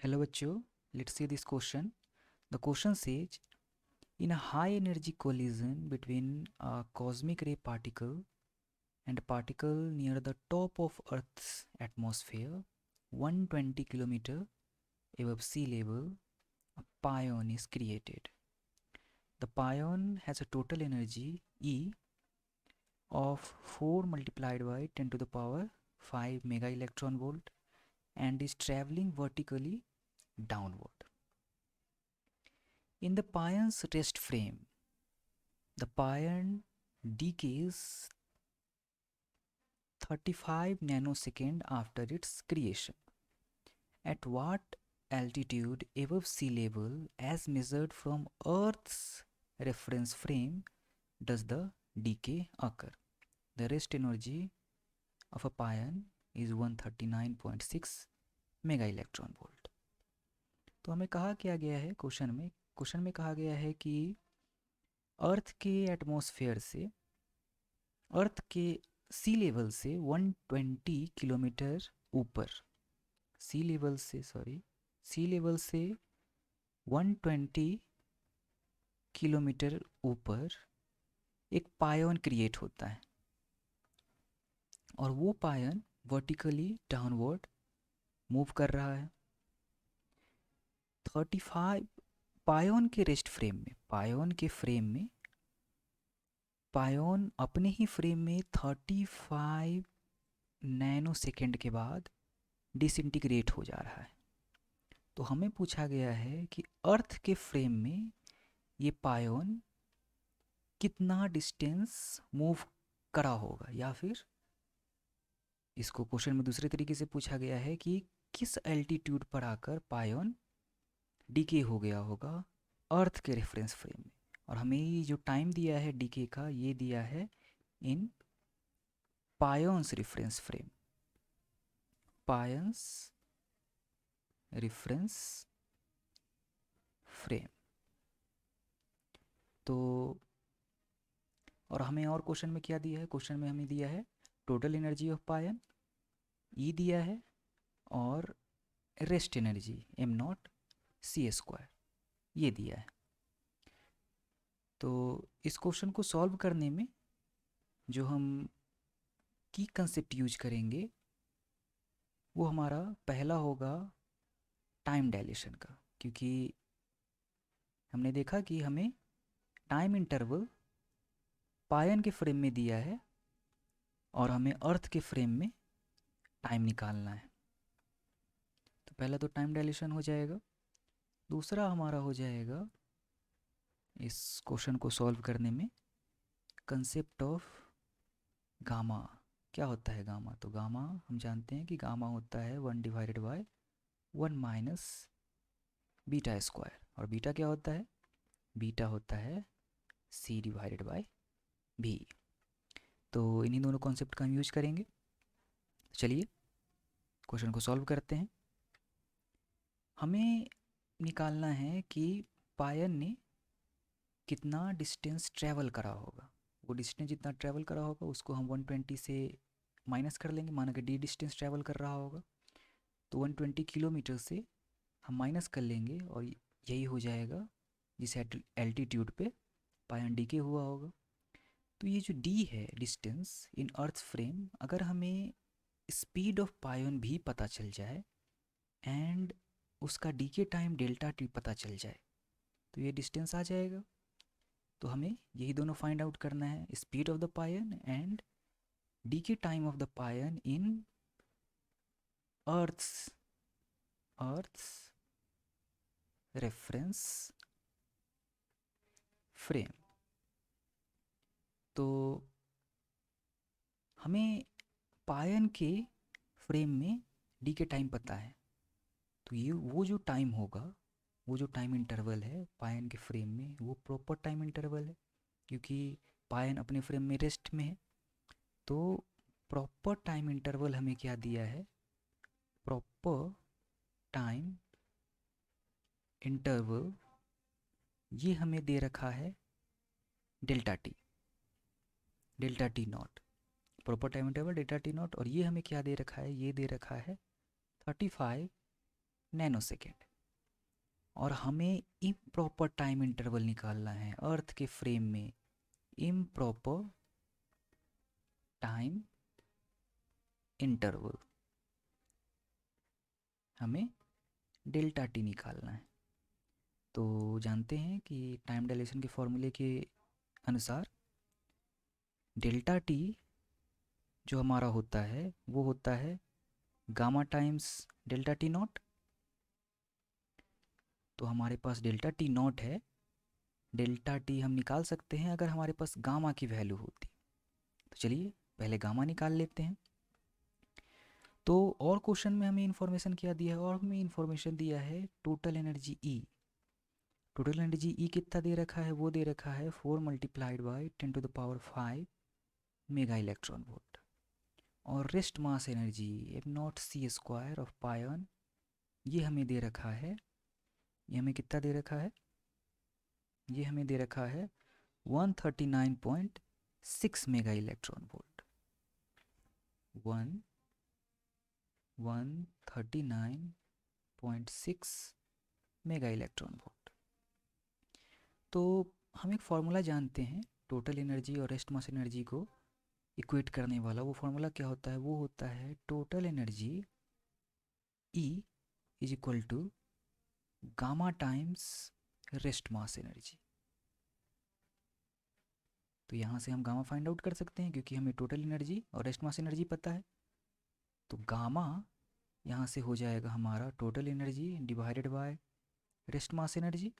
Hello bachcho, let's see this question. The question says, in a high energy collision between a cosmic ray particle and a particle near the top of Earth's atmosphere, 120 km above sea level, a pion is created. The pion has a total energy E of 4 multiplied by 10 to the power 5 mega electron volt and is traveling vertically downward. In the pion's rest frame, the pion decays 35 nanosecond after its creation. At what altitude above sea level, as measured from Earth's reference frame, does the decay occur? The rest energy of a pion is 139.6 mega electron volt. तो हमें कहा क्या गया है question में कहा गया है कि अर्थ के एटमॉस्फेयर से, अर्थ के सी लेवल से 120 किलोमीटर ऊपर, सी लेवल से 120 किलोमीटर ऊपर एक पायन क्रिएट होता है और वो पायन वर्टिकली डाउनवर्ड मूव कर रहा है. 35 पायन के रेस्ट फ्रेम में, पायन अपने ही फ्रेम में 35 नैनो सेकेंड के बाद डिसइंटीग्रेट हो जा रहा है. तो हमें पूछा गया है कि अर्थ के फ्रेम में ये पायन कितना डिस्टेंस मूव करा होगा, या फिर इसको क्वेश्चन में दूसरे तरीके से पूछा गया है कि किस एल्टीट्यूड पर आकर पायन डीके हो गया होगा अर्थ के रेफरेंस फ्रेम में. और हमें ये जो टाइम दिया है डीके का, ये दिया है इन पायन्स रेफरेंस फ्रेम, पायन्स रेफरेंस फ्रेम. तो और हमें और क्वेश्चन में क्या दिया है, क्वेश्चन में हमें दिया है टोटल एनर्जी ऑफ पायन ई दिया है और rest energy M not C square ये दिया है. तो इस क्वेश्चन को सॉल्व करने में जो हम की कंसेप्ट यूज करेंगे वो हमारा पहला होगा टाइम डायलेशन का, क्योंकि हमने देखा कि हमें टाइम इंटरवल पायन के फ्रेम में दिया है और हमें अर्थ के फ्रेम में टाइम निकालना है. तो पहला तो टाइम डायलेशन हो जाएगा. दूसरा हमारा हो जाएगा इस क्वेश्चन को सॉल्व करने में कंसेप्ट ऑफ गामा. क्या होता है गामा? तो गामा हम जानते हैं कि गामा होता है 1/1 माइनस बीटा स्क्वायर. और बीटा क्या होता है? बीटा होता है C/V. तो इन्हीं दोनों कॉन्सेप्ट का हम यूज करेंगे. चलिए क्वेश्चन को सॉल्व करते हैं. हमें निकालना है कि पायन ने कितना डिस्टेंस ट्रैवल करा होगा. वो डिस्टेंस जितना ट्रैवल करा होगा उसको हम 120 से माइनस कर लेंगे. माना कि डी डिस्टेंस ट्रैवल कर रहा होगा तो 120 किलोमीटर से हम माइनस कर लेंगे और यही हो जाएगा जिस एल्टीट्यूड पे पायन डीके हुआ होगा. तो ये जो डी है डिस्टेंस इन अर्थ फ्रेम, अगर हमें स्पीड ऑफ पायन भी पता चल जाए एंड उसका डीके टाइम डेल्टा टी पता चल जाए तो ये डिस्टेंस आ जाएगा. तो हमें यही दोनों फाइंड आउट करना है, speed of the pion and decay time of the pion in earth's reference frame. तो हमें पायन के फ्रेम में डी के टाइम पता है, तो ये वो जो टाइम होगा, वो जो टाइम इंटरवल है पायन के फ्रेम में, वो प्रॉपर टाइम इंटरवल है क्योंकि पायन अपने फ्रेम में रेस्ट में है. तो प्रॉपर टाइम इंटरवल हमें क्या दिया है? प्रॉपर टाइम इंटरवल ये हमें दे रखा है delta T not. Proper time interval delta T not. और ये हमें क्या दे रखा है? ये दे रखा है 35 नैनो सेकेंड। और हमें इम्प्रॉपर टाइम इंटरवल निकालना है अर्थ के फ्रेम में, इम्प्रॉपर टाइम इंटरवल हमें डेल्टा टी निकालना है। तो जानते हैं कि टाइम डायलेशन के फॉर्मूले के अनुसार डेल्टा टी जो हमारा होता है वो होता है gamma times delta T not. तो हमारे पास डेल्टा टी नॉट है, डेल्टा टी हम निकाल सकते हैं अगर हमारे पास गामा की वैल्यू होती। तो चलिए पहले गामा निकाल लेते हैं। तो और क्वेश्चन में हमें इन्फॉर्मेशन क्या दिया है, और हमें इन्फॉर्मेशन दिया है total energy E. Total energy E कितना दे रखा है, वो दे रखा है 4 multiplied by 10⁵ mega electron volt. और rest mass energy M not C square of pion, ये हमें दे रखा है, ये हमें कितना दे रखा है, ये हमें दे रखा है 139.6 mega electron volt. 139.6 mega electron volt. तो हम एक फार्मूला जानते हैं टोटल एनर्जी और रेस्ट मास एनर्जी को इक्वेट करने वाला। वो फार्मूला क्या होता है, वो होता है total energy E is equal to gamma times rest mass energy. तो यहाँ से हम गामा फाइंड आउट कर सकते हैं क्योंकि हमें टोटल एनर्जी और रेस्ट मास एनर्जी पता है। तो गामा यहाँ से हो जाएगा हमारा total energy divided by rest mass energy.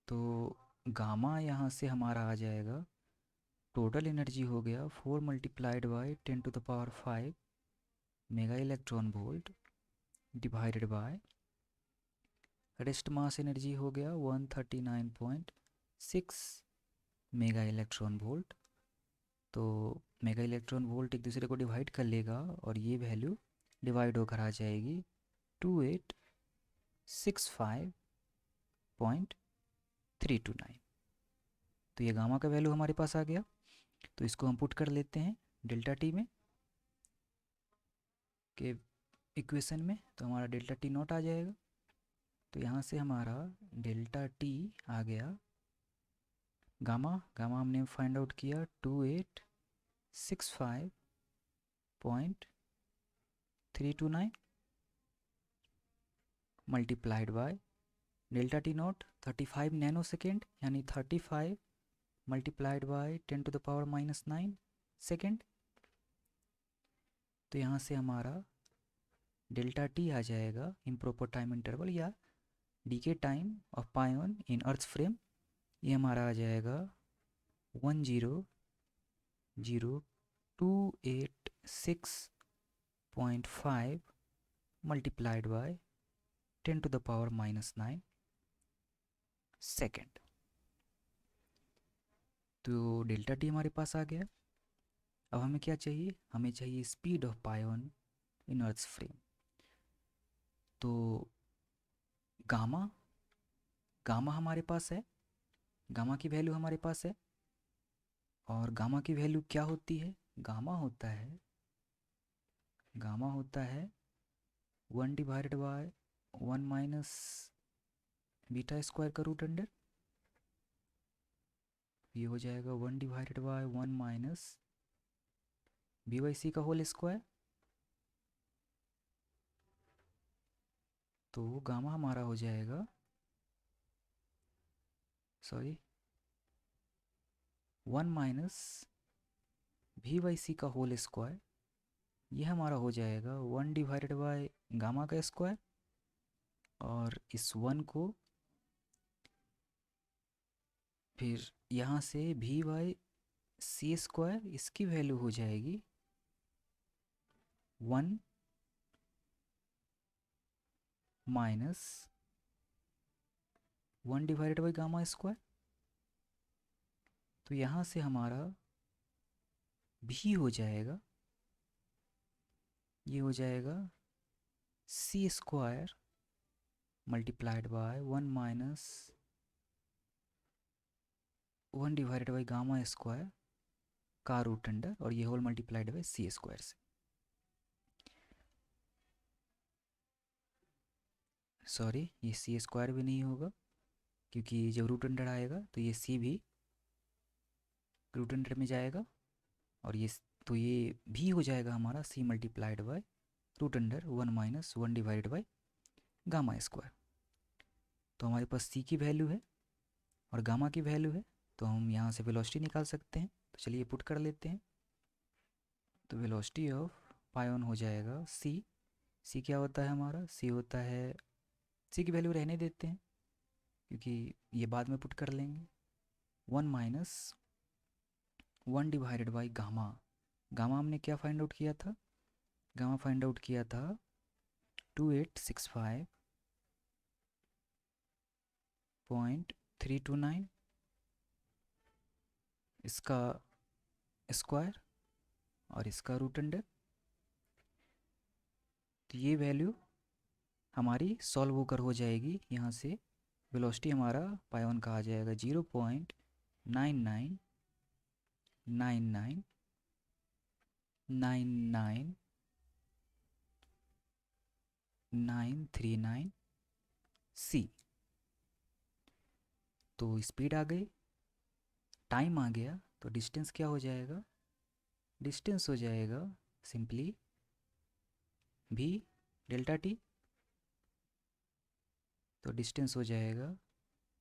तो गामा यहाँ से हमारा आ जाएगा, टोटल एनर्जी हो गया 4 multiplied by 10⁵ mega electron volt divided by rest mass energy हो गया 139.6 मेगा इलेक्ट्रॉन वोल्ट। तो मेगा इलेक्ट्रॉन वोल्ट एक दूसरे को डिवाइड कर लेगा और ये वैल्यू डिवाइड होकर आ जाएगी 2865.329। तो ये गामा का वैल्यू हमारे पास आ गया। तो इसको हम पुट कर लेते हैं डेल्टा टी में के इक्वेशन में, तो हमारा डेल्टा टी नॉट आ जाएगा। तो यहाँ से हमारा डेल्टा टी आ गया, गामा गामा हमने फाइंड आउट किया 2865.329 multiplied by delta T not 35 nano second, यानी 35 मल्टीप्लाइड बाय 10⁻⁻9 सेकेंड। तो यहाँ से हमारा डेल्टा टी आ जाएगा इम्प्रॉपर टाइम इंटरवल या डीके टाइम ऑफ पायन इन अर्थ फ्रेम, ये हमारा आ जाएगा 10286.5 मल्टीप्लाइड बाय 10⁻⁻9 सेकेंड। तो डेल्टा टी हमारे पास आ गया। अब हमें क्या चाहिए, हमें चाहिए स्पीड ऑफ पायन इन अर्थ फ्रेम। तो गामा गामा हमारे पास है, गामा की वैल्यू हमारे पास है। और गामा की वैल्यू क्या होती है, गामा होता है 1 divided by 1 minus beta square का रूट अंडर। ये हो जाएगा 1 divided by 1 minus B by C का होल स्क्वायर। तो गामा हमारा हो जाएगा, sorry 1 minus V by C का होल स्क्वायर, ये हमारा हो जाएगा 1 डिवाइडेड बाय गामा का स्क्वायर। और इस 1 को फिर यहाँ से वी बाई सी स्क्वायर, इसकी वैल्यू हो जाएगी 1 minus 1 divided by gamma square. तो यहाँ से हमारा भी हो जाएगा, ये हो जाएगा C square multiplied by 1 minus 1 divided by gamma square का रूट अंडर, और ये whole multiplied by C square से। सॉरी, ये सी स्क्वायर भी नहीं होगा, क्योंकि जब रूट अंडर आएगा तो ये सी भी रूट अंडर में जाएगा, और तो ये भी हो जाएगा हमारा C multiplied by root under 1 - 1 divided by gamma square. तो हमारे पास सी की वैल्यू है और गामा की वैल्यू है, तो हम यहाँ से वेलोसिटी निकाल सकते हैं। तो चलिए पुट कर लेते हैं। तो वेलोसिटी ऑफ पायोन हो जाएगा सी। सी क्या होता है हमारा? सी होता है, सी की वैल्यू रहने देते हैं क्योंकि ये बाद में पुट कर लेंगे। 1 - 1 डिवाइडेड बाई गामा। गामा हमने क्या फाइंड आउट किया था? गामा फाइंड आउट किया था 2865.329, इसका स्क्वायर और इसका रूट अंडर। तो ये वैल्यू हमारी सॉल्व होकर हो जाएगी। यहाँ से वेलोसिटी हमारा पायोन का आ जाएगा 0.9999999939 सी। तो स्पीड आ गई, टाइम आ गया, तो डिस्टेंस क्या हो जाएगा? डिस्टेंस हो जाएगा सिंपली v डेल्टा टी। तो डिस्टेंस हो जाएगा,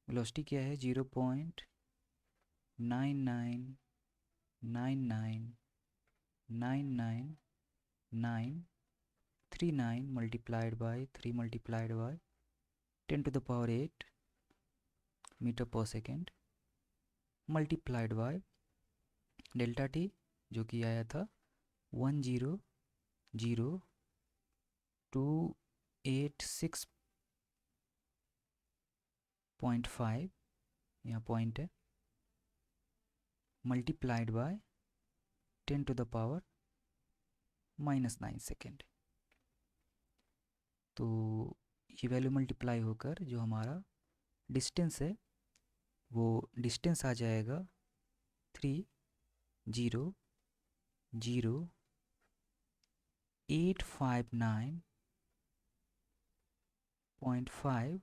वेलोसिटी क्या है? 0.99999939 multiplied by 3 multiplied by 10⁸ metre पर second multiplied by delta T, जो कि आया था 1000286.5, यहाँ पॉइंट है, मल्टीप्लाइड बाय 10⁻⁻9 सेकेंड। तो ये वैल्यू मल्टीप्लाई होकर जो हमारा डिस्टेंस है वो डिस्टेंस आ जाएगा 300859.5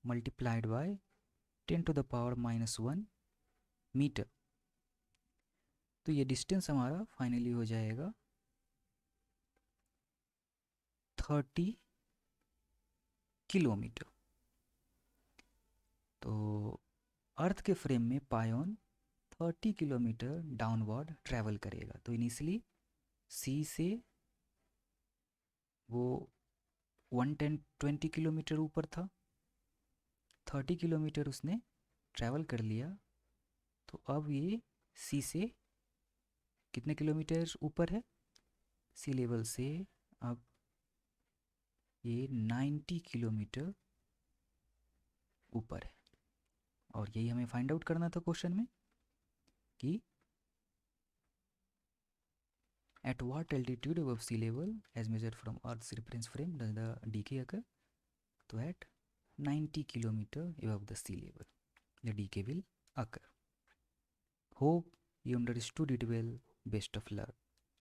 मल्टीप्लाइड बाय 10⁻⁻1 मीटर। तो ये डिस्टेंस हमारा फाइनली हो जाएगा 30 किलोमीटर। तो अर्थ के फ्रेम में पायोन 30 किलोमीटर डाउनवर्ड ट्रैवल करेगा। तो इनिशियली सी से वो 120 किलोमीटर ऊपर था, 30 किलोमीटर उसने ट्रैवल कर लिया। तो अब ये सी से कितने किलोमीटर ऊपर है? सी लेवल से अब ये 90 किलोमीटर ऊपर है। और यही हमें फाइंड आउट करना था क्वेश्चन में कि at what altitude above sea level as measured from Earth's reference frame does the decay occur? तो at 90 kilometer above the sea level the decay will occur. Hope you understood it well. Best of luck.